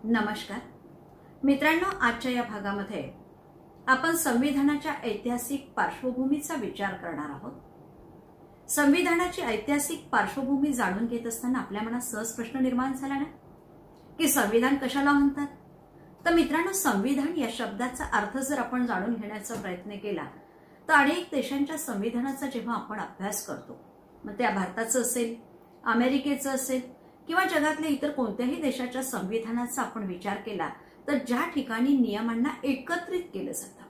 नमस्कार मित्रांनो, आजच्या या भागामध्ये आपण संविधानाच्या ऐतिहासिक पार्श्वभूमीचा विचार करणार आहोत। संविधानाची ऐतिहासिक पार्श्वभूमी जाणून घेत असताना आपल्या मनात सहज प्रश्न निर्माण झाला ना की संविधान कशाला म्हणतात। तर मित्रांनो, संविधान या शब्दाचा अर्थ जर आपण जाणून घेण्याचा प्रयत्न केला तर अनेक देशांच्या संविधानाचा जेव्हा आपण अभ्यास करतो, मग त्या भारताचं असेल, अमेरिकेचं असेल किंवा जगातल्या इतर कोणत्याही देशाच्या संविधानाचा आपण विचार केला तर ज्या ठिकाणी नियमांना एकत्रित केलं जातं,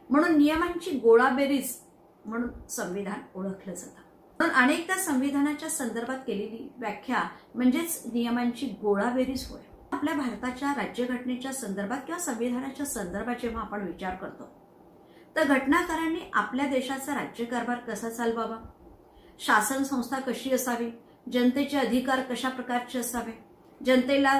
म्हणून नियमांची गोळाबेरीज म्हणून संविधान ओळखलं जातं। पण अनेकदा संविधानाच्या संदर्भात केलेली व्याख्या म्हणजेच नियमांची गोळाबेरीज होय। आपल्या भारताच्या राज्यघटनेच्या संदर्भात किंवा संविधानाच्या संदर्भात जेव्हा आपण विचार करतो तर घटनाकारांनी आपल्या देशाचा राज्यकारभार कसा चालवावा, शासन संस्था कशी असावी, जनतेचे अधिकार कशा प्रकारचे असावे, जनतेला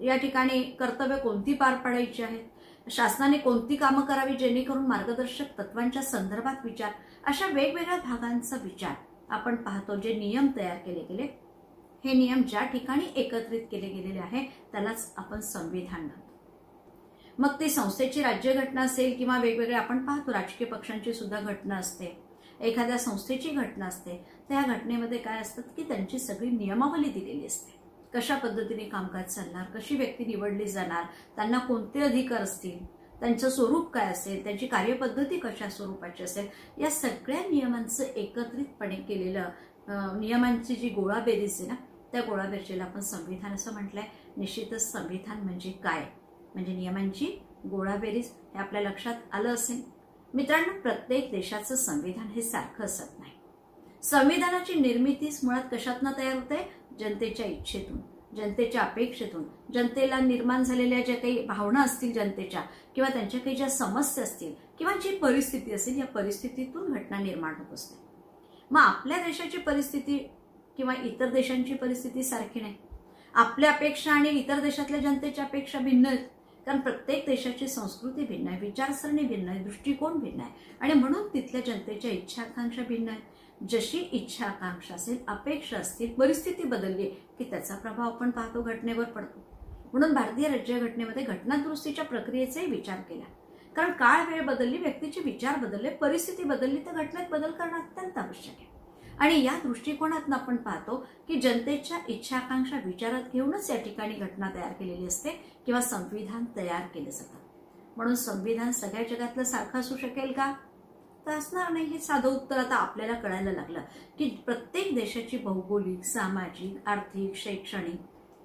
या ठिकाणी कर्तव्य कोणती पार पाडायची आहेत, शासनाने कोणती कामं करावी जेणेकरून मार्गदर्शक तत्वांच्या संदर्भात विचार, अशा वेगवेगळ्या भागांचा विचार आपण पाहतो। जे नियम तयार केले गेले, हे नियम ज्या ठिकाणी एकत्रित केले गेलेले आहे त्यालाच आपण संविधान म्हणतो। मग ती संस्थेची राज्यघटना असेल किंवा वेगवेगळ्या आपण पाहतो राजकीय पक्षांची सुद्धा घटना असते, एखाद्या संस्थेची घटना असते, त्या घटनेमध्ये काय असतं की त्यांची सगळी नियमावली दिलेली असते। कशा पद्धतीने कामकाज चालणार, कशी व्यक्ती निवडली जाणार, त्यांना कोणते अधिकार असतील, त्यांचं स्वरूप काय असेल, त्यांची कार्यपद्धती कशा स्वरूपाची असेल, या सगळ्या नियमांचं एकत्रितपणे केलेलं नियमांची जी गोळाबेरीज आहे ना, त्या गोळाबेरीजला आपण संविधान असं म्हटलंय। निश्चितच संविधान म्हणजे काय, म्हणजे नियमांची गोळाबेरीज, हे आपल्या लक्षात आलं असेल। मित्रांनो, प्रत्येक देशाचं संविधान हे सारखं असत नाही। संविधानाची निर्मिती मुळात कशातनं तयार होते, जनतेच्या इच्छेतून, जनतेच्या अपेक्षेतून, जनतेला निर्माण झालेल्या ज्या काही भावना असतील जनतेच्या किंवा त्यांच्या काही ज्या समस्या असतील किंवा जी परिस्थिती असेल, या परिस्थितीतून घटना निर्माण होत असते। मग आपल्या देशाची परिस्थिती किंवा इतर देशांची परिस्थिती सारखी नाही। आपल्या अपेक्षा आणि इतर देशातल्या जनतेच्या अपेक्षा भिन्न आहेत, कारण प्रत्येक देशाची संस्कृती भिन्न आहे, विचारसरणी भिन्न आहे, दृष्टिकोन भिन्न आहे आणि म्हणून तिथल्या जनतेच्या इच्छा आकांक्षा भिन्न आहेत। जशी इच्छा आकांक्षा असेल, अपेक्षा असतील, परिस्थिती बदलली की त्याचा प्रभाव आपण पाहतो घटनेवर पडतो। म्हणून भारतीय राज्यघटनेमध्ये घटनादुरुस्तीच्या प्रक्रियेचाही विचार केला, कारण काळ वेळ बदलली, व्यक्तीचे विचार बदलले, परिस्थिती बदलली तर घटनेत बदल करणं अत्यंत आवश्यक आहे। आणि या दृष्टिकोनातून आपण पाहतो की जनतेच्या इच्छा आकांक्षा विचारात घेऊनच या ठिकाणी घटना तयार केलेली असते किंवा संविधान तयार केले जातं। म्हणून संविधान सगळ्या जगातलं सारखं असू शकेल का, तर असणार नाही। हे साधं उत्तर आता आपल्याला कळायला लागलं की प्रत्येक देशाची भौगोलिक, सामाजिक, आर्थिक, शैक्षणिक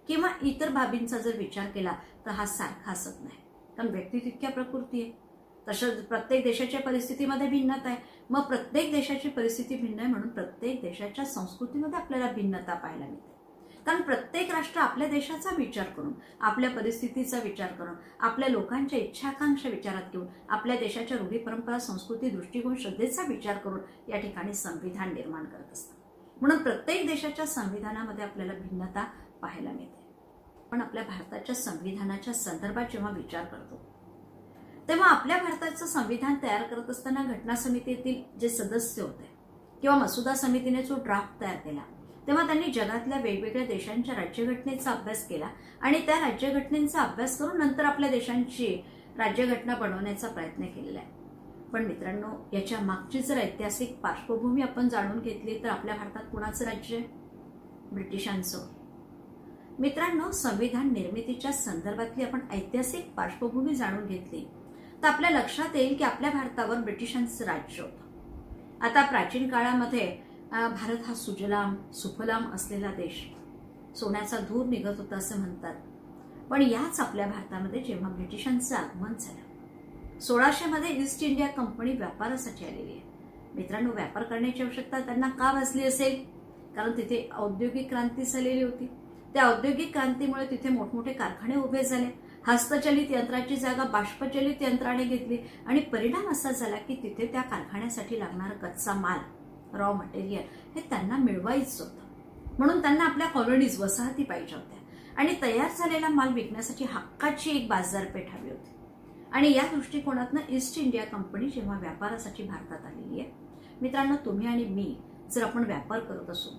किंवा इतर बाबींचा जर विचार केला तर हा सारखा असत नाही, कारण व्यक्ती तितक्या प्रकृती आहे, तसंच प्रत्येक देशाच्या परिस्थितीमध्ये भिन्नता आहे। मग प्रत्येक देशाची परिस्थिती भिन्न आहे म्हणून प्रत्येक देशाच्या संस्कृतीमध्ये आपल्याला भिन्नता पाहायला मिळते, कारण प्रत्येक राष्ट्र आपल्या देशाचा विचार करून, आपल्या परिस्थितीचा विचार करून, आपल्या लोकांच्या इच्छा आकांक्षा विचारात घेऊन, आपल्या देशाच्या रूढी परंपरा, संस्कृती, दृष्टिकोन, श्रद्धेचा विचार करून या ठिकाणी संविधान निर्माण करत असतं। म्हणून प्रत्येक देशाच्या संविधानामध्ये आपल्याला भिन्नता पाहायला मिळते। पण आपल्या भारताच्या संविधानाच्या संदर्भात जेव्हा विचार करतो तेव्हा आपल्या भारताचं संविधान तयार करत असताना घटना समितीतील जे सदस्य होते किंवा मसुदा समितीने जो ड्राफ्ट तयार केला तेव्हा त्यांनी जगातल्या वेगवेगळ्या देशांच्या राज्यघटनेचा अभ्यास केला आणि त्या राज्यघटनेचा अभ्यास करून नंतर आपल्या देशांची राज्यघटना बनवण्याचा प्रयत्न केलेला आहे। पण मित्रांनो, याच्या मागची जर ऐतिहासिक पार्श्वभूमी आपण जाणून घेतली तर आपल्या भारतात कुणाचं राज्य आहे, ब्रिटिशांचं। मित्रांनो, संविधान निर्मितीच्या संदर्भातली आपण ऐतिहासिक पार्श्वभूमी जाणून घेतली तर आपल्या लक्षात येईल की आपल्या भारतावर ब्रिटिशांचं राज्य होतं। आता प्राचीन काळामध्ये भारत हा सुजलाम सुफलाम असलेला देश, सोन्याचा धूर निघत होता असं म्हणतात। पण याच आपल्या भारतामध्ये जेव्हा ब्रिटिशांचं आगमन झालं, 1600 मध्ये ईस्ट इंडिया कंपनी व्यापारासाठी आलेली आहे। मित्रांनो, व्यापार करण्याची आवश्यकता त्यांना का भासली असेल, कारण तिथे औद्योगिक क्रांती झालेली होती। त्या औद्योगिक क्रांतीमुळे तिथे मोठमोठे कारखाने उभे झाले, हस्तचलित यंत्राची जागा बाष्पचलित यंत्राने घेतली आणि परिणाम असा झाला की तिथे त्या कारखान्यासाठी लागणारा कच्चा माल, रॉ मटेरियल हे त्यांना मिळवायचं होतं। म्हणून त्यांना आपल्या कॉलनीज, वसाहती पाहिजे होत्या आणि तयार झालेला माल विकण्यासाठी हक्काची एक बाजारपेठ हवी होती। आणि या दृष्टिकोनातून ईस्ट इंडिया कंपनी जेव्हा व्यापारासाठी भारतात आलेली आहे, मित्रांनो, तुम्ही आणि मी जर आपण व्यापार करत असू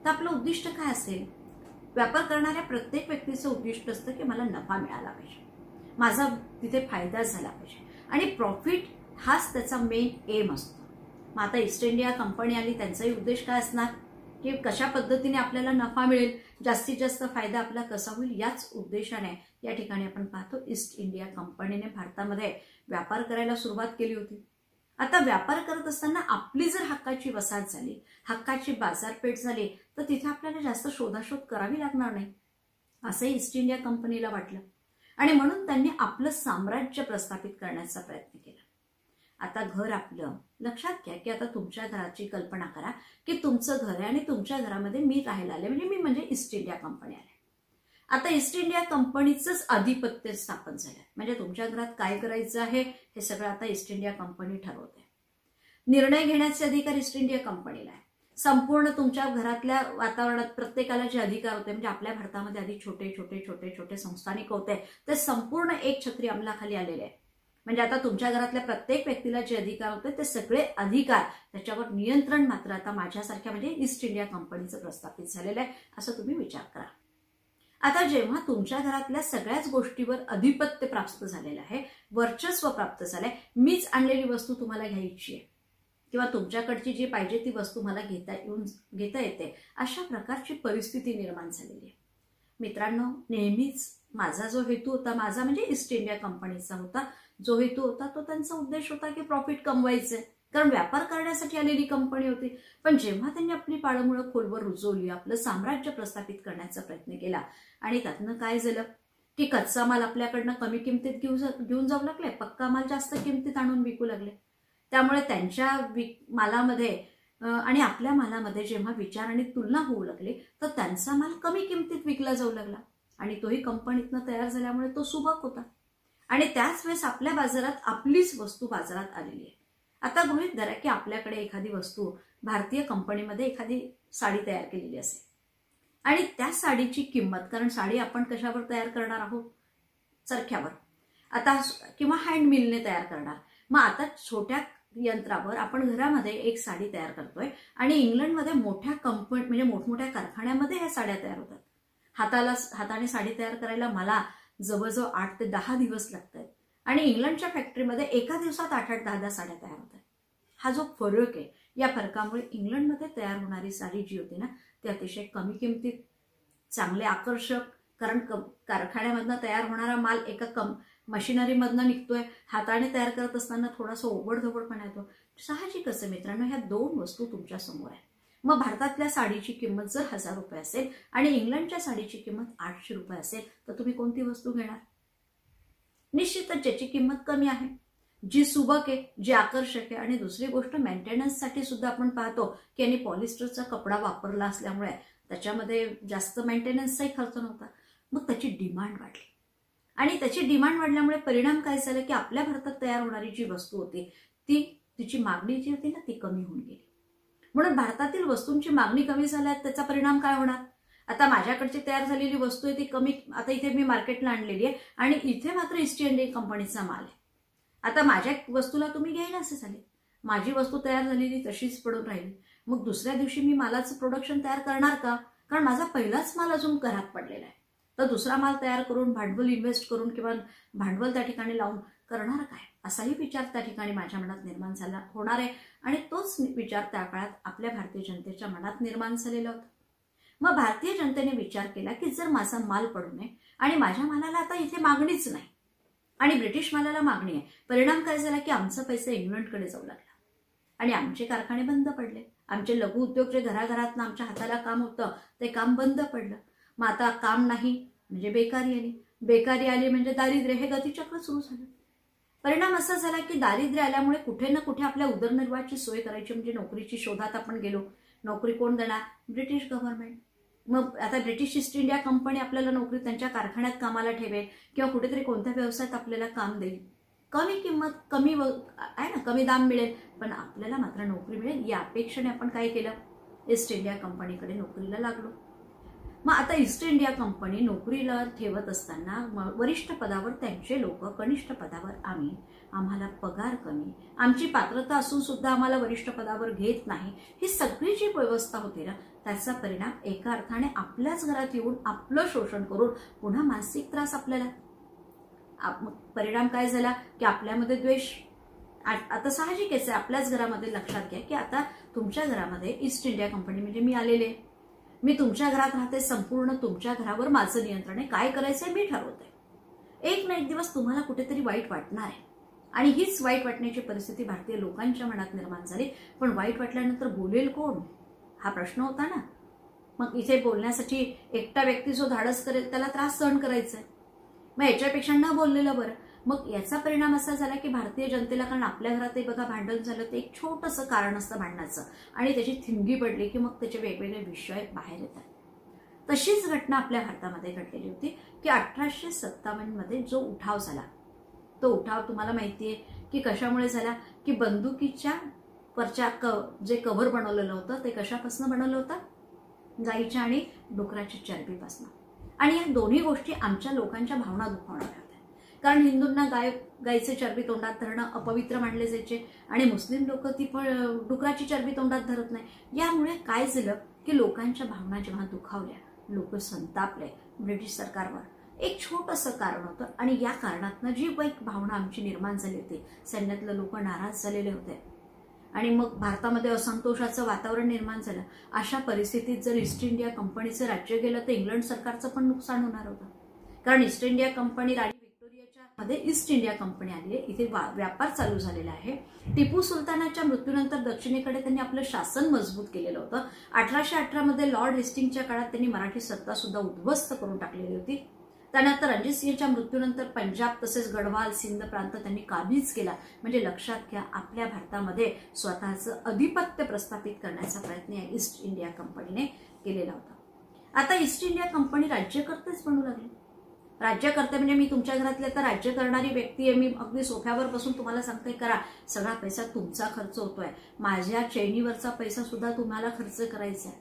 तर आपलं उद्दिष्ट काय असेल, व्यापार करणाऱ्या प्रत्येक व्यक्तीचं उद्दिष्ट असतं की मला नफा मिळाला पाहिजे, माझा तिथे फायदा झाला पाहिजे आणि प्रॉफिट हाच त्याचा मेन एम असतो. मग आता ईस्ट इंडिया कंपनी आली, त्यांचाही उद्देश काय असणार की कशा पद्धतीने आपल्याला नफा मिळेल, जास्तीत जास्त फायदा आपला कसा होईल, याच उद्देशाने या ठिकाणी आपण पाहतो ईस्ट इंडिया कंपनीने भारतामध्ये व्यापार करायला सुरुवात केली होती. आता व्यापार करत असताना आपली जर हक्काची वसाहत झाली, हक्काची बाजारपेठ झाली, तर तिथे आपल्याला जास्त शोधाशोध करावी लागणार नाही असं ईस्ट इंडिया कंपनीला वाटलं आणि म्हणून त्यांनी आपलं साम्राज्य प्रस्थापित करण्याचा प्रयत्न केला. आता घर आपलं, लक्षात घ्या की आता तुमच्या घराची कल्पना करा की तुमचं घर आहे आणि तुमच्या घरामध्ये मी राहायला आले, म्हणजे ईस्ट इंडिया कंपनी आले. आता ईस्ट इंडिया कंपनीचंच आधिपत्य स्थापन झालं, म्हणजे तुमच्या घरात काय करायचं आहे हे सगळं आता ईस्ट इंडिया कंपनी ठरवते. निर्णय घेण्याचे अधिकार ईस्ट इंडिया कंपनीला आहे. संपूर्ण तुमच्या घरातल्या वातावरणात प्रत्येकाला जे अधिकार होते, म्हणजे आपल्या भारतामध्ये आधी छोटे छोटे छोटे छोटे संस्थानिक होते, ते संपूर्ण एक छत्री अंमलाखाली आलेले आहे. म्हणजे आता तुमच्या घरातल्या प्रत्येक व्यक्तीला जे अधिकार होते ते सगळे अधिकार, त्याच्यावर नियंत्रण मात्र आता माझ्यासारख्या म्हणजे ईस्ट इंडिया कंपनीचं प्रस्थापित झालेलं आहे असं तुम्ही विचार करा. आता जेव्हा तुमच्या घरातल्या सगळ्याच गोष्टीवर अधिपत्य प्राप्त झालेलं आहे, वर्चस्व प्राप्त झालंय, मीच आणलेली वस्तू तुम्हाला घ्यायची आहे किंवा तुमच्याकडची जी पाहिजे ती वस्तू मला घेता येते, अशा प्रकारची परिस्थिती निर्माण झालेली आहे. मित्रांनो, नेहमीच माझा जो हेतू होता, माझा म्हणजे ईस्ट इंडिया कंपनीचा होता, जो हेतू होता तो त्यांचा उद्देश होता की प्रॉफिट कमवायचे, कारण व्यापार करण्यासाठी आलेली कंपनी होती. पण जेव्हा त्यांनी आपली पाळंमुळं खोलवर रुजवली, आपलं साम्राज्य प्रस्थापित करण्याचा प्रयत्न केला आणि त्यातनं काय झालं की कच्चा माल आपल्याकडनं कमी किमतीत घेऊन जाऊ लागले, पक्का माल जास्त किमतीत आणून विकू लागले. त्यामुळे त्यांच्या मालामध्ये आणि आपल्या मालामध्ये जेव्हा विचार आणि तुलना होऊ लागली तर त्यांचा माल कमी किमतीत विकला जाऊ लागला आणि तोही कंपनीतनं तयार झाल्यामुळे तो सुबक होता आणि त्याच वेळेस आपल्या बाजारात आपलीच वस्तू बाजारात आलेली आहे. आता गृहीत धरा की आपल्याकडे एखादी वस्तू भारतीय कंपनीमध्ये एखादी साडी तयार केलेली असेल आणि त्या साडीची किंमत, कारण साडी आपण कशावर तयार करणार आहोत, चरख्यावर आता किंवा हँड मिलने तयार करणार. मग आता छोट्या यंत्रावर आपण घरामध्ये एक साडी तयार करतोय आणि इंग्लंडमध्ये मोठ्या कंपनी म्हणजे मोठमोठ्या कारखान्यामध्ये ह्या साड्या तयार होतात. हाताने साडी तयार करायला मला जवळजवळ 8 ते 10 दिवस लागतात आणि इंग्लंडच्या फॅक्टरीमध्ये एका दिवसात 8-8, 10-10 साड्या तयार होतात. हा जो फरक आहे, या फरकामुळे इंग्लंडमध्ये तयार होणारी साडी जी होती ना, ती अतिशय कमी किमतीत, चांगले आकर्षक, कारण कारखान्यामधनं तयार होणारा माल एका मशिनरीमधनं निघतोय, हाताने तयार करत असताना थोडासा ओबडधोबडपणा येतो. साहजिकच मित्रांनो, ह्या दोन वस्तू तुमच्या समोर आहेत. मग भारतातल्या साडीची किंमत जर 1000 रुपये असेल आणि इंग्लंडच्या साडीची किंमत 800 रुपये असेल तर तुम्ही कोणती वस्तू घेणार? निश्चितच ज्याची किंमत कमी आहे, जी सुबक आहे, जी आकर्षक आहे. आणि दुसरी गोष्ट, मेंटेनन्ससाठी सुद्धा आपण पाहतो की यांनी पॉलिस्टरचा कपडा वापरला असल्यामुळे त्याच्यामध्ये जास्त मेंटेनन्सचाही खर्च नव्हता. मग त्याची डिमांड वाढली आणि त्याची डिमांड वाढल्यामुळे परिणाम काय झाला की आपल्या भारतात तयार होणारी जी वस्तू होती तिची मागणी जी होती ना ती कमी होऊन गेली. म्हणून भारतातील वस्तूंची मागणी कमी झाल्यास त्याचा परिणाम काय होणार? आता माझ्याकडची तयार झालेली वस्तू आहे ती कमी, आता इथे मी मार्केटला आणलेली आहे आणि इथे मात्र ईस्ट इंडिया कंपनीचा माल आहे. आता माझ्या वस्तूला तुम्ही घ्यायला असे झाले, माझी वस्तू तयार झालेली तशीच पडून राहिली. मग दुसऱ्या दिवशी मी मालाचं प्रोडक्शन तयार करणार का? कारण माझा पहिलाच माल अजून घरात पडलेला आहे. तर दुसरा माल तयार करून भांडवल इन्व्हेस्ट करून किंवा भांडवल त्या ठिकाणी लावून करणार काय, असाही विचार त्या ठिकाणी माझ्या मनात निर्माण झाला होणार आहे. आणि तोच विचार त्या काळात आपल्या भारतीय जनतेच्या मनात निर्माण झालेला होता. मग भारतीय जनतेने विचार केला की जर माझा माल पडू नये आणि माझ्या मालाला आता इथे मागणीच नाही आणि ब्रिटिश मालाला मागणी आहे, परिणाम काय झाला की आमचा पैसा इंग्लंडकडे जाऊ लागला आणि आमचे कारखाने बंद पडले. आमचे लघु उद्योग जे घराघरात आमच्या हाताला काम होतं ते काम बंद पडलं. मग आता काम नाही म्हणजे बेकारी आली, बेकारी आली म्हणजे दारिद्र्य, हे गतिचक्र सुरू झालं. परिणाम असा झाला की दारिद्र्य आल्यामुळे कुठे ना कुठे आपल्या उदरनिर्वाहाची सोय करायची म्हणजे नोकरीची शोधात आपण गेलो. नोकरी कोण देणार? British government. मग आता ब्रिटिश ईस्ट इंडिया कंपनी आपल्याला नोकरी त्यांच्या कारखान्यात कामाला ठेवेल किंवा कुठेतरी कोणत्या व्यवसायात आपल्याला काम देईल. कमी किंमत, कमी आहे ना, कमी दाम मिळेल, पण आपल्याला मात्र नोकरी मिळेल या अपेक्षेने आपण काय केलं, ईस्ट इंडिया कंपनीकडे नोकरीला लागलो. मग आता ईस्ट इंडिया कंपनी नोकरीला ठेवत असताना वरिष्ठ पदावर त्यांचे लोक, कनिष्ठ पदावर आम्हाला पगार कमी, आमची पात्रता असून सुद्धा आम्हाला वरिष्ठ पदावर घेत नाही, ही सगळी जी व्यवस्था होती ना, त्याचा परिणाम एका अर्थाने आपल्याच घरात येऊन आपलं शोषण करून पुन्हा मानसिक त्रास आपल्याला. परिणाम काय झाला की आपल्यामध्ये द्वेष. आता साहजिकच आहे, आपल्याच घरामध्ये लक्षात घ्या की आता तुमच्या घरामध्ये ईस्ट इंडिया कंपनी म्हणजे मी आलेले, मी तुमच्या घरात राहते, संपूर्ण तुमच्या घरावर माझं नियंत्रण आहे, काय करायचंय मी ठरवते. एक ना एक दिवस तुम्हाला कुठेतरी वाईट वाटणार आहे आणि हीच वाईट वाटण्याची परिस्थिती भारतीय लोकांच्या मनात निर्माण झाली. पण वाईट वाटल्यानंतर बोलेल कोण, हा प्रश्न होता ना. मग इथे बोलण्यासाठी एकटा व्यक्ती जो धाडस करेल त्याला त्रास सहन करायचा आहे. मग याच्यापेक्षा न बोललेलं बरं. मग याचा परिणाम असा झाला की भारतीय जनतेला, कारण आपल्या घरातही बघा भांडण झालं ते एक छोटंसं कारण असतं भांडणाचं आणि त्याची थिंगी पडली की मग त्याचे वेगवेगळे विषय बाहेर येतात. तशीच घटना आपल्या भारतामध्ये घडलेली होती की 1857 मध्ये जो उठाव झाला, तो उठाव तुम्हाला माहितीये की कशामुळे झाला की बंदुकीच्या वरच्या जे कव्हर बनवलेलं होतं ते कशापासून बनवलं होतं, गाईच्या आणि डुकराच्या चरबीपासून. आणि या दोन्ही गोष्टी आमच्या लोकांच्या भावना दुखावणार होत्या. कारण हिंदूंना गायचे चरबी तोंडात धरणं अपवित्र मानले जायचे आणि मुस्लिम लोक ती पण डुकराची चरबी तोंडात धरत नाही. यामुळे काय झालं की लोकांच्या भावना जेव्हा दुखावल्या, लोक संतापले ब्रिटिश सरकारवर. एक छोटंसं कारण होतं आणि या कारणातनं जी वाईट भावना आमची निर्माण झाली होती, सैन्यातले लोक नाराज झालेले होते आणि मग भारतामध्ये असंतोषाचं वातावरण निर्माण झालं. अशा परिस्थितीत जर ईस्ट इंडिया कंपनीचं राज्य गेलं तर इंग्लंड सरकारचं पण नुकसान होणार होतं. कारण ईस्ट इंडिया कंपनी राणी व्हिक्टोरियाच्या मध्ये ईस्ट इंडिया कंपनी आली आहे, इथे व्यापार चालू झालेला आहे. टिपू सुलतानाच्या मृत्यूनंतर दक्षिणेकडे त्यांनी आपलं शासन मजबूत केलेलं होतं. 1818 मध्ये लॉर्ड हेस्टिंगच्या काळात त्यांनी मराठी सत्ता सुद्धा उद्ध्वस्त करून टाकलेली होती. त्यानंतर रणजित सिंहच्या मृत्यूनंतर पंजाब तसेच गढवाल सिंध प्रांत त्यांनी काबीज केला. म्हणजे लक्षात घ्या, आपल्या भारतामध्ये स्वतःचं अधिपत्य प्रस्थापित करण्याचा प्रयत्न या ईस्ट इंडिया कंपनीने केलेला होता. आता ईस्ट इंडिया कंपनी राज्यकर्तेच बनू लागली. राज्यकर्ते म्हणजे मी तुमच्या घरातले तर राज्य करणारी व्यक्ती आहे, मी अगदी सोफ्यावर बसून तुम्हाला सांगते करा, सगळा पैसा तुमचा खर्च होतोय, माझ्या चैनीवरचा पैसा सुद्धा तुम्हाला खर्च करायचा आहे.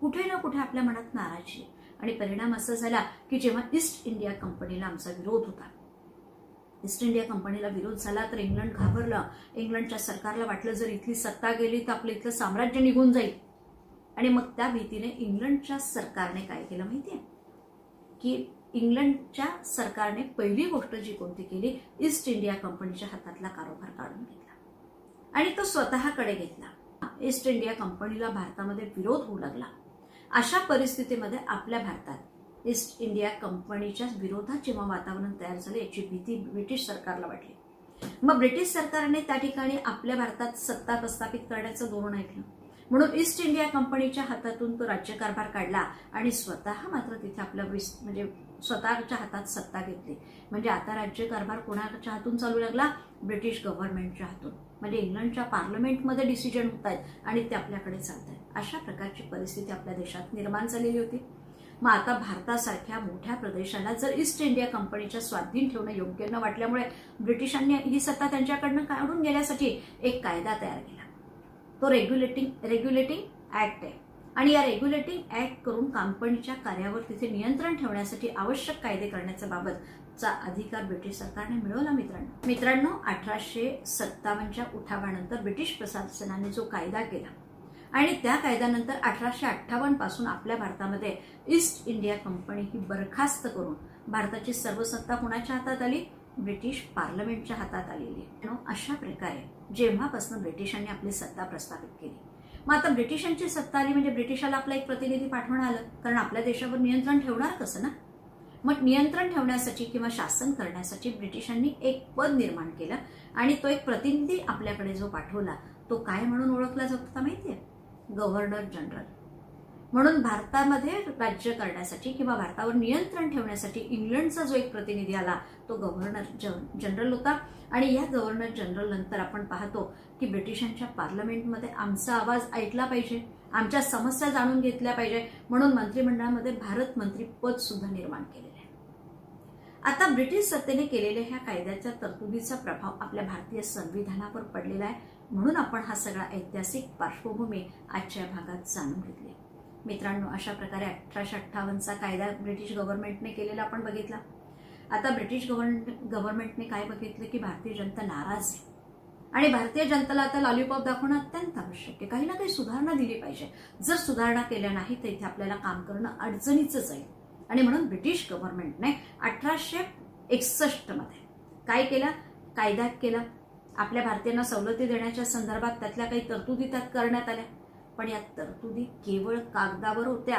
कुठे ना कुठे आपल्या मनात नाराजी आणि परिणाम असा झाला की जेव्हा ईस्ट इंडिया कंपनीला आमचा विरोध होता, ईस्ट इंडिया कंपनीला विरोध झाला तर इंग्लंड घाबरलं. इंग्लंडच्या सरकारला वाटलं जर इथली सत्ता गेली तर आपलं इथलं साम्राज्य निघून जाईल. आणि मग त्या भीतीने इंग्लंडच्या सरकारने काय केलं माहितीये की इंग्लंडच्या सरकारने पहिली गोष्ट जी कोणती केली, ईस्ट इंडिया कंपनीच्या हातातला कारभार काढून घेतला आणि तो स्वतःकडे घेतला. ईस्ट इंडिया कंपनीला भारतामध्ये विरोध होऊ लागला. अशा परिस्थितीमध्ये आपल्या भारतात ईस्ट इंडिया कंपनीच्या विरोधात जेव्हा वातावरण तयार झाले, याची भीती ब्रिटिश सरकारला वाटली. मग ब्रिटिश सरकारने त्या ठिकाणी आपल्या भारतात सत्ता प्रस्थापित करण्याचं धोरण ऐकलं. म्हणून ईस्ट इंडिया कंपनीच्या हातातून तो राज्यकारभार काढला आणि स्वतः मात्र तिथे आपलं म्हणजे स्वतःच्या हातात सत्ता घेतली. म्हणजे आता राज्यकारभार कोणाच्या हातून चालू लागला, ब्रिटिश गव्हर्नमेंटच्या हातून. म्हणजे इंग्लंडच्या पार्लमेंटमध्ये डिसिजन होत आहेत आणि ते आपल्याकडे चालत आहेत. अशा प्रकारची परिस्थिती आपल्या देशात निर्माण झालेली होती. मग आता भारतासारख्या मोठ्या प्रदेशाला जर ईस्ट इंडिया कंपनीच्या स्वाधीन ठेवणं योग्य न वाटल्यामुळे ब्रिटिशांनी ही सत्ता त्यांच्याकडनं काढून घेण्यासाठी एक कायदा तयार केला. तो रेग्युलेटिंग ऍक्ट आहे आणि या रेग्युलेटिंग ऍक्ट करून कंपनीच्या कार्यावर तिथे नियंत्रण ठेवण्यासाठी आवश्यक कायदे करण्याच्या बाबतचा अधिकार ब्रिटिश सरकारने मिळवला. मित्रांनो 1857च्या उठावानंतर ब्रिटिश प्रशासनाने जो कायदा केला आणि त्या कायद्यानंतर 1858 पासून आपल्या भारतामध्ये ईस्ट इंडिया कंपनी ही बरखास्त करून भारताची सर्व सत्ता कोणाच्या हातात आली, ब्रिटिश पार्लमेंटच्या हातात आलेली. अशा प्रकारे जेव्हापासून ब्रिटिशांनी आपली सत्ता प्रस्थापित केली, मग आता ब्रिटिशांची सत्ता आली म्हणजे ब्रिटिशाला आपला एक प्रतिनिधी पाठवणं आलं. कारण आपल्या देशावर नियंत्रण ठेवणार कसं ना. मग नियंत्रण ठेवण्यासाठी किंवा शासन करण्यासाठी ब्रिटिशांनी एक पद निर्माण केलं आणि तो एक प्रतिनिधी आपल्याकडे जो पाठवला तो काय म्हणून ओळखला जात होता माहितीये, गव्हर्नर जनरल. म्हणून भारतामध्ये राज्य करण्यासाठी किंवा भारतावर नियंत्रण ठेवण्यासाठी इंग्लंडचा जो एक प्रतिनिधी आला तो गव्हर्नर जनरल होता. आणि या गव्हर्नर जनरल नंतर आपण पाहतो की ब्रिटिशांच्या पार्लमेंटमध्ये आमचा आवाज ऐकला पाहिजे, आमच्या समस्या जाणून घेतल्या पाहिजे, म्हणून मंत्रिमंडळामध्ये भारत मंत्री पद सुद्धा निर्माण केलेले आहे. आता ब्रिटिश सत्तेने केलेल्या ह्या कायद्याच्या तरतुदीचा प्रभाव आपल्या भारतीय संविधानावर पडलेला आहे. म्हणून आपण हा सगळा ऐतिहासिक पार्श्वभूमी आजच्या भागात जाणून घेतली. मित्रांनो, अशा प्रकारे 1858चा कायदा ब्रिटिश गव्हर्नमेंटने केलेला आपण बघितला. आता ब्रिटिश गव्हर्नमेंटने काय बघितलं की भारतीय जनता नाराज आहे आणि भारतीय जनतेला आता लॉलीपॉप दाखवणं अत्यंत आवश्यक आहे. काही ना काही सुधारणा दिली पाहिजे. जर सुधारणा केल्या नाही तर इथे आपल्याला काम करणं अडचणीचं जाईल. आणि म्हणून ब्रिटिश गव्हर्नमेंटने 1861 मध्ये काय केलं, कायदा केला. आपल्या भारतीयांना सवलती देण्याच्या संदर्भात त्यातल्या काही तरतुदी त्यात करण्यात आल्या. पण या तरतुदी केवळ कागदावर होत्या,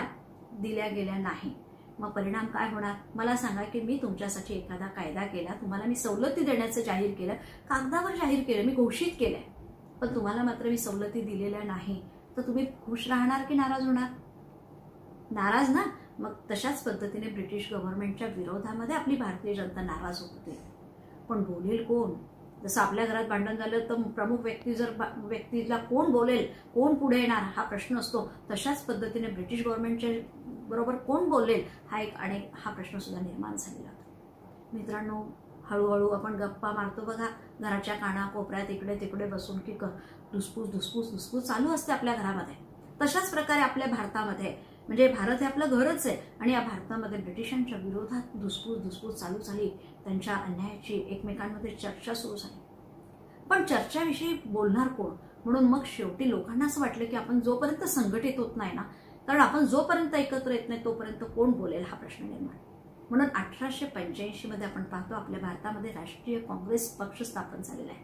दिल्या गेल्या नाही. मग परिणाम काय होणार मला सांगा की मी तुमच्यासाठी एखादा कायदा केला, तुम्हाला मी सवलती देण्याचं जाहीर केलं, कागदावर जाहीर केलं, मी घोषित केलंय, पण तुम्हाला मात्र मी सवलती दिलेल्या नाही, तर तुम्ही खुश राहणार की नाराज होणार? नाराज ना. मग तशाच पद्धतीने ब्रिटिश गव्हर्नमेंटच्या विरोधामध्ये आपली भारतीय जनता नाराज होते. पण बोलेल कोण? जसं आपल्या घरात भांडण झालं तर प्रमुख व्यक्तीला कोण बोलेल, कोण पुढे येणार हा प्रश्न असतो. तशाच पद्धतीने ब्रिटिश गव्हर्नमेंटच्या बरोबर कोण बोलेल हा प्रश्न सुद्धा निर्माण झालेला होता. मित्रांनो, हळूहळू आपण गप्पा मारतो बघा घराच्या कानाकोपऱ्यात इकडे तिकडे बसून की धुसफूस धुसफूस धुसफूस चालू असते आपल्या घरामध्ये. तशाच प्रकारे आपल्या भारतामध्ये, म्हणजे भारत हे आपलं घरच आहे आणि या भारतामध्ये ब्रिटिशांच्या विरोधात धुसफूस चालू झाली. त्यांच्या अन्यायाची एकमेकांमध्ये चर्चा सुरू झाली. पण चर्चाविषयी बोलणार कोण? म्हणून मग शेवटी लोकांना असं वाटलं की आपण जोपर्यंत संघटित होत नाही ना, कारण आपण जोपर्यंत एकत्र येत नाही तोपर्यंत कोण बोलेल हा प्रश्न निर्माण. म्हणून 1885 मध्ये आपण पाहतो आपल्या भारतामध्ये राष्ट्रीय काँग्रेस पक्ष स्थापन झालेला आहे.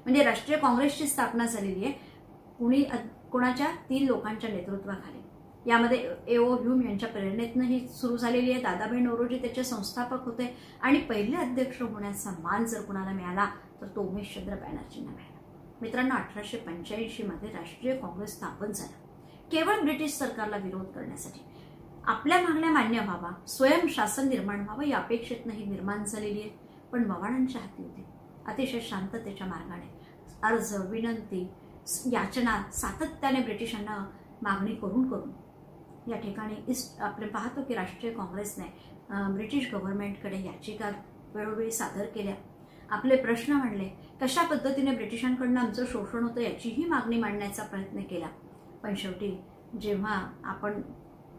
म्हणजे राष्ट्रीय काँग्रेसची स्थापना झालेली आहे कोणाच्या 3 लोकांच्या नेतृत्वाखाली. यामध्ये ए.ओ. ह्यूम यांच्या प्रेरणेतनं ही सुरू झालेली आहे. दादाभाई नौरोजी त्याचे संस्थापक होते आणि पहिले अध्यक्ष होण्याचा मान जर कुणाला मिळाला तर तो उमेशचंद्र बॅनर्जींना मिळाला. मित्रांनो, 1885 मध्ये राष्ट्रीय काँग्रेस स्थापन झाला केवळ ब्रिटिश सरकारला विरोध करण्यासाठी. आपल्या मागण्या मान्य व्हावा, स्वयंशासन निर्माण व्हावं या अपेक्षेतनं ही निर्माण झालेली आहे. पण मवाळांच्या हाती होते. अतिशय शांततेच्या मार्गाने अर्ज, विनंती, याचना सातत्याने ब्रिटिशांना मागणी करून या ठिकाणी आपण पाहतो की राष्ट्रीय काँग्रेसने ब्रिटिश गव्हर्नमेंटकडे याचिका वेळोवेळी सादर केल्या, आपले प्रश्न मांडले, कशा पद्धतीने ब्रिटिशांकडून आमचं शोषण होतं याचीही मागणी मांडण्याचा प्रयत्न केला. पण शेवटी जेव्हा आपण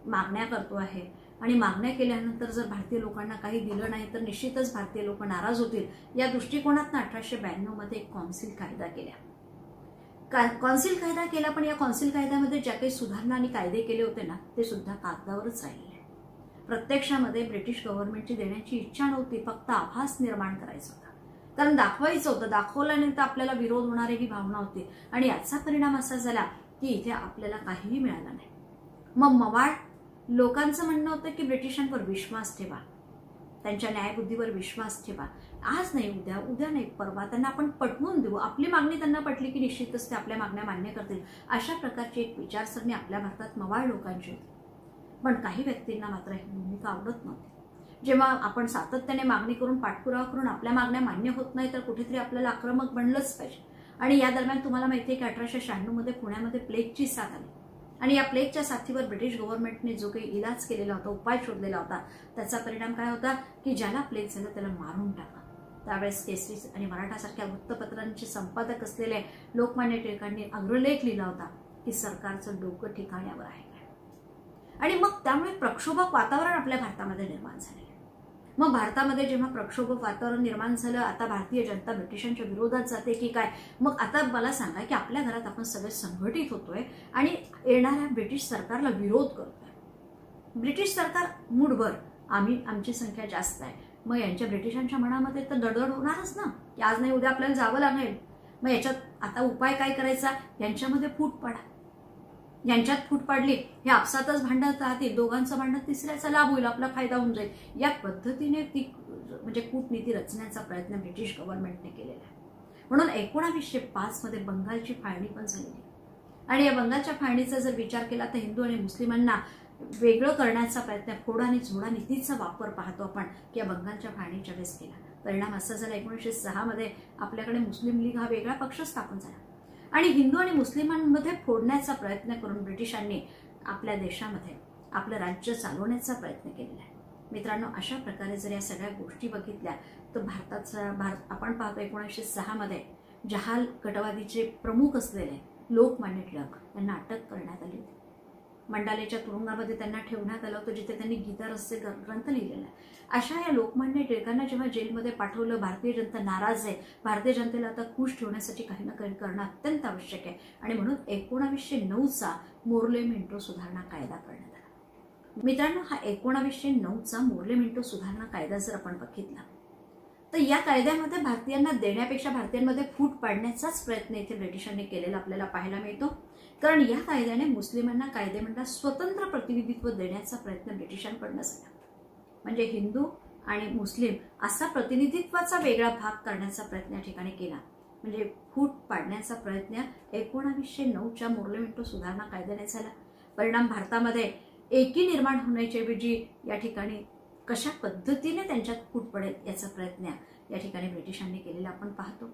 मागण्या करतो आहे आणि मागण्या केल्यानंतर जर भारतीय लोकांना काही दिलं नाही तर निश्चितच भारतीय लोक नाराज होतील. या दृष्टिकोनातून 1892 मध्ये कौन्सिल कायदा केला. कौन्सिल कायदा केला, पण या कौन्सिल कायद्यामध्ये ज्या काही सुधारणा आणि कायदे केले होते ना ते सुद्धा कागदावरच राहिले. प्रत्यक्षामध्ये ब्रिटिश गव्हर्नमेंटची देण्याची इच्छा नव्हती, फक्त आभास निर्माण करायचा होता. कारण दाखवायचं होतं, दाखवल्यानंतर आपल्याला विरोध होणार ही भावना होती आणि याचा परिणाम असा झाला की इथे आपल्याला काहीही मिळालं नाही. मग मवाळ लोकांचं म्हणणं होतं की ब्रिटिशांवर विश्वास ठेवा, त्यांच्या न्यायबुद्धीवर विश्वास ठेवा, आज नाही उद्या नाही परवा त्यांना आपण पटवून देऊ, आपली मागणी त्यांना पटली की निश्चितच ते आपल्या मागण्या मान्य करतील. अशा प्रकारची एक विचारसरणी आपल्या भारतात मवाळ लोकांची होती. पण काही व्यक्तींना मात्र ही भूमिका आवडत नव्हती. जेव्हा आपण सातत्याने मागणी करून पाठपुरावा करून आपल्या मागण्या मान्य होत नाही तर कुठेतरी आपल्याला आक्रमक बनलंच पाहिजे. आणि या दरम्यान तुम्हाला माहिती आहे की 1896 मध्ये पुण्यामध्ये प्लेगची साथ आली आणि या प्लेगच्या साथीवर ब्रिटिश गव्हर्नमेंटने जो काही इलाज केलेला होता, उपाय शोधलेला होता, त्याचा परिणाम काय होता की ज्याला प्लेग झालं त्याला मारून टाका. त्यावेळेस केसरी आणि मराठासारख्या वृत्तपत्रांचे संपादक असलेले लोकमान्य टिळकांनी अग्रलेख लिहिला होता की सरकारचं डोकं ठिकाण्यावर आहे. आणि मग त्यामुळे प्रक्षोभक वातावरण आपल्या भारतामध्ये निर्माण झाले. मग भारतामध्ये जेव्हा प्रक्षोभक वातावरण निर्माण झालं, आता भारतीय जनता ब्रिटिशांच्या विरोधात जाते की काय? मग आता मला सांगा की आपल्या घरात आपण सगळे संघटित होतोय आणि येणाऱ्या ब्रिटिश सरकारला विरोध करतोय. ब्रिटिश सरकार मूडभर, आमची संख्या जास्त आहे, मग यांच्या ब्रिटिशांच्या मनामध्ये तर दडदड होणारच ना की आज नाही उद्या आपल्याला जावं लागेल. मग याच्यात आता उपाय काय करायचा? यांच्यामध्ये फूट पडा. यांच्यात फूट पाडली, हे आपसातच भांडत राहतील, दोघांचं भांडण तिसऱ्याचा लाभ होईल, आपला फायदा होऊन जाईल. या पद्धतीने ती म्हणजे कूटनीती रचण्याचा प्रयत्न ब्रिटिश गव्हर्नमेंटने केलेला आहे. म्हणून 1905 मध्ये बंगालची फाळणी पण झालेली आणि या बंगालच्या फाळणीचा जर विचार केला तर हिंदू आणि मुस्लिमांना वेगळं करण्याचा प्रयत्न, फोड आणि झोडा नीतीचा वापर पाहतो आपण की या बंगालच्या फाळणीच्या वेळेस केला. परिणाम असा झाला 1906 मध्ये आपल्याकडे मुस्लिम लीग हा वेगळा पक्ष स्थापन झाला आणि हिंदू आणि मुस्लिमांमध्ये फोडण्याचा प्रयत्न करून ब्रिटिशांनी आपल्या देशामध्ये आपलं राज्य चालवण्याचा प्रयत्न केलेला आहे. मित्रांनो, अशा प्रकारे जर या सगळ्या गोष्टी बघितल्या तर आपण पाहतो 1906 मध्ये जहाल गटवादीचे प्रमुख असलेले लोकमान्य टिळक यांना अटक करण्यात आली होती. मंडालेच्या तुरुंगामध्ये त्यांना ठेवण्यात आलं होतं, जिथे त्यांनी गीता रहस्य ग्रंथ लिहिलेला आहे. अशा या लोकमान्य टिळकांना जेव्हा जेलमध्ये पाठवलं, भारतीय जनता नाराज आहे, भारतीय जनतेला आता खुश ठेवण्यासाठी काही ना काही करणं अत्यंत आवश्यक आहे, आणि म्हणून 1909चा मोर्ले मिंटो सुधारणा कायदा करण्यात आला. मित्रांनो, हा 1909चा मोर्ले मिंटो सुधारणा कायदा जर आपण बघितला तर या कायद्यामध्ये भारतीयांना देण्यापेक्षा भारतीयांमध्ये फूट पाडण्याचाच प्रयत्न इथे ब्रिटिशांनी केलेला आपल्याला पाहायला मिळतो. कारण या कायद्याने मुस्लिमांना कायदेमंडळात स्वतंत्र प्रतिनिधित्व देण्याचा प्रयत्न ब्रिटिशांकडून झाला. म्हणजे हिंदू आणि मुस्लिम असा प्रतिनिधित्वाचा वेगळा भाग करण्याचा प्रयत्न या ठिकाणी केला. म्हणजे फूट पाडण्याचा प्रयत्न 1909च्या मोर्ले मिंटो सुधारणा कायद्याने झाला. परिणाम भारतामध्ये एकी निर्माण होण्याच्या ऐवजी या ठिकाणी कशा पद्धतीने त्यांच्यात फूट पडेल याचा प्रयत्न या ठिकाणी ब्रिटिशांनी केलेला आपण पाहतो.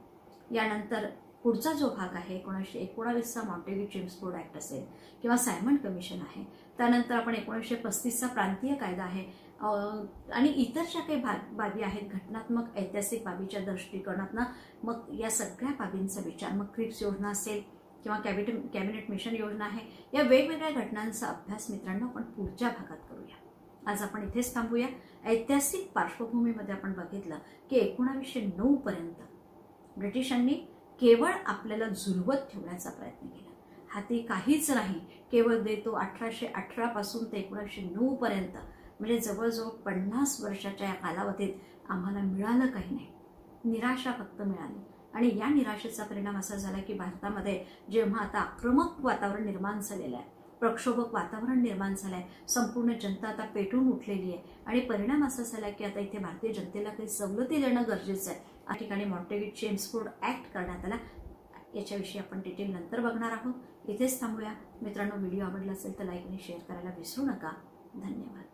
यानंतर पुढचा जो भाग आहे 1919चा मॉन्टेग्यू चेम्सफोर्ड ऍक्ट असेल किंवा सायमन कमिशन आहे, त्यानंतर आपण 1935चा प्रांतीय कायदा आहे, आणि इतर ज्या काही बाबी आहेत घटनात्मक ऐतिहासिक बाबीच्या दृष्टिकोनातनं, मग या सगळ्या बाबींचा विचार, मग क्रिप्स योजना असेल किंवा कॅबिनेट मिशन योजना आहे, या वेगवेगळ्या घटनांचा अभ्यास मित्रांनो आपण पुढच्या भागात करूया. आज आपण इथेच थांबूया. ऐतिहासिक पार्श्वभूमीमध्ये आपण बघितलं की 1909 पर्यंत ब्रिटिशांनी केवळ आपल्याला झुलवत ठेवण्याचा प्रयत्न केला. हाती काहीच नाही, केवळ देतो 1818 पासून ते 1909 पर्यंत, म्हणजे जवळजवळ 50 वर्षाच्या या कालावधीत आम्हाला मिळालं काही नाही, निराशा फक्त मिळाली. आणि या निराशेचा परिणाम असा झाला की भारतामध्ये जेव्हा आता आक्रमक वातावरण निर्माण झालेलं आहे, प्रक्षोभक वातावरण निर्माण झालंय, संपूर्ण जनता आता पेटून उठलेली आहे, आणि परिणाम असा झाला की आता इथे भारतीय जनतेला काही सवलती देणं गरजेचं आहे. या ठिकाणी मॉन्टेग्यू चेम्सफोर्ड ऍक्ट करण्यात आला. याच्याविषयी आपण डिटेल नंतर बघणार आहोत. इथेच थांबूया मित्रांनो. व्हिडिओ आवडला असेल तर लाईक आणि शेअर करायला विसरू नका. धन्यवाद.